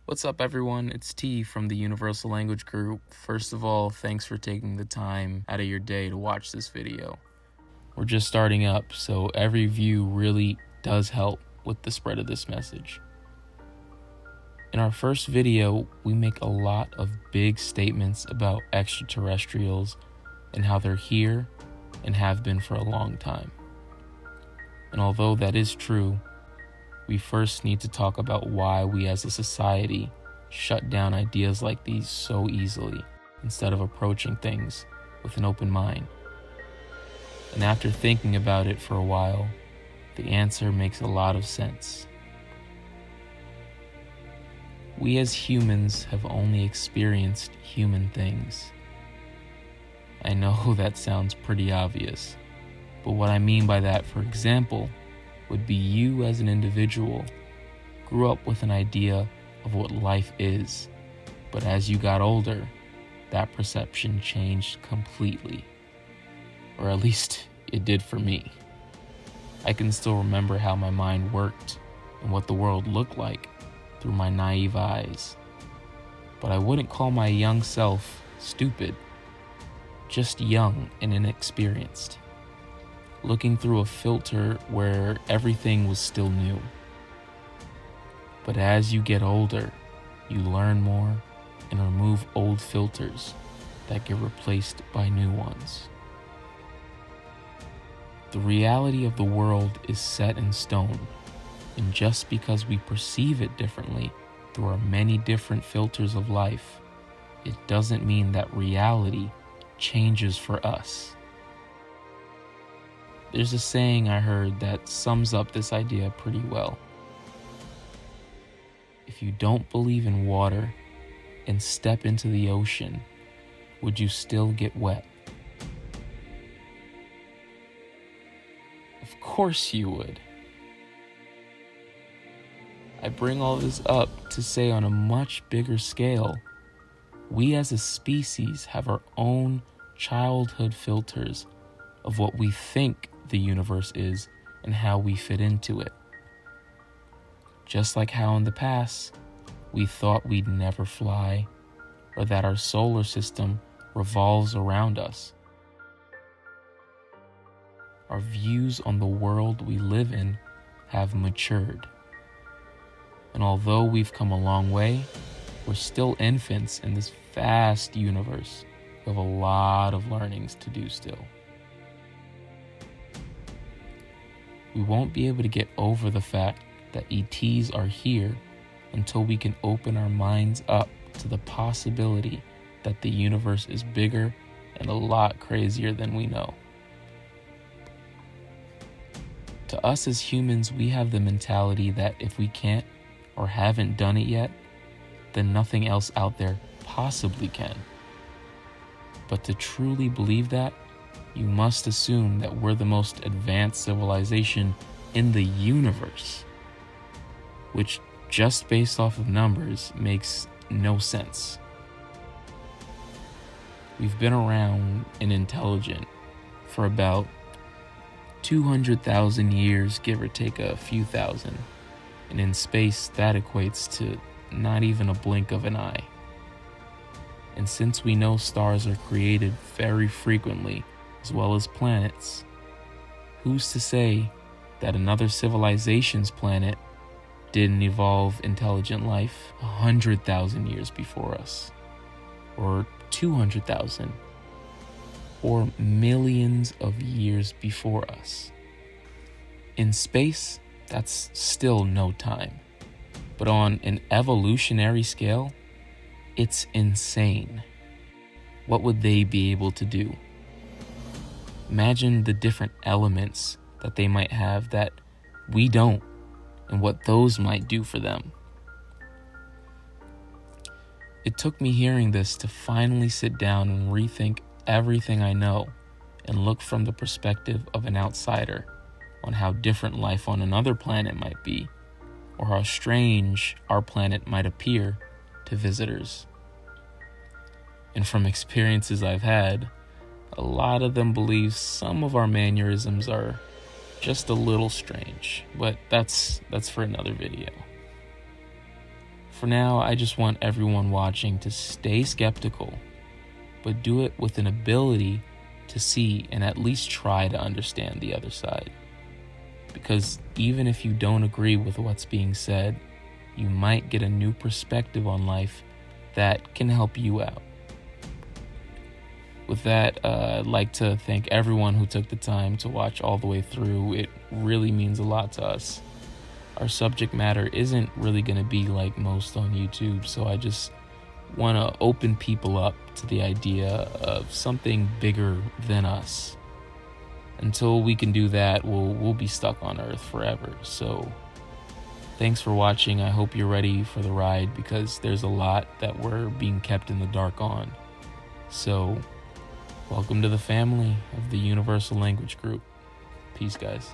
What's up, everyone? It's T from the Universal Language group. First of all, thanks for taking the time out of your day to watch this video. We're just starting up, so every view really does help with the spread of this message. In our first video, we make a lot of big statements about extraterrestrials and how they're here and have been for a long time. And although that is true, we first need to talk about why we as a society shut down ideas like these so easily instead of approaching things with an open mind. And after thinking about it for a while, the answer makes a lot of sense. We as humans have only experienced human things. I know that sounds pretty obvious, but what I mean by that, for example, would be you as an individual grew up with an idea of what life is, but as you got older, that perception changed completely. Or at least it did for me. I can still remember how my mind worked and what the world looked like through my naive eyes. But I wouldn't call my young self stupid, just young and inexperienced, looking through a filter where everything was still new. But as you get older, you learn more and remove old filters that get replaced by new ones. The reality of the world is set in stone, and just because we perceive it differently through our many different filters of life, it doesn't mean that reality changes for us. There's a saying I heard that sums up this idea pretty well. If you don't believe in water and step into the ocean, would you still get wet? Of course you would. I bring all this up to say, on a much bigger scale, we as a species have our own childhood filters of what we think the universe is and how we fit into it. Just like how in the past we thought we'd never fly, or that our solar system revolves around us. Our views on the world we live in have matured. And although we've come a long way, we're still infants in this vast universe. We have a lot of learnings to do still. We won't be able to get over the fact that ETs are here until we can open our minds up to the possibility that the universe is bigger and a lot crazier than we know. To us as humans, we have the mentality that if we can't or haven't done it yet, then nothing else out there possibly can. But to truly believe that, you must assume that we're the most advanced civilization in the universe, which, just based off of numbers, makes no sense. We've been around and intelligent for about 200,000 years, give or take a few thousand, and in space that equates to not even a blink of an eye. And since we know stars are created very frequently, as well as planets, who's to say that another civilization's planet didn't evolve intelligent life 100,000 years before us, or 200,000, or millions of years before us? In space, that's still no time. But on an evolutionary scale, it's insane. What would they be able to do? Imagine the different elements that they might have that we don't, and what those might do for them. It took me hearing this to finally sit down and rethink everything I know and look from the perspective of an outsider on how different life on another planet might be, or how strange our planet might appear to visitors. And from experiences I've had, a lot of them believe some of our mannerisms are just a little strange, but that's for another video. For now, I just want everyone watching to stay skeptical, but do it with an ability to see and at least try to understand the other side. Because even if you don't agree with what's being said, you might get a new perspective on life that can help you out. With that, I'd like to thank everyone who took the time to watch all the way through. It really means a lot to us. Our subject matter isn't really going to be like most on YouTube, so I just want to open people up to the idea of something bigger than us. Until we can do that, we'll be stuck on Earth forever. So thanks for watching. I hope you're ready for the ride, because there's a lot that we're being kept in the dark on. So welcome to the family of the Universal Language Group. Peace, guys.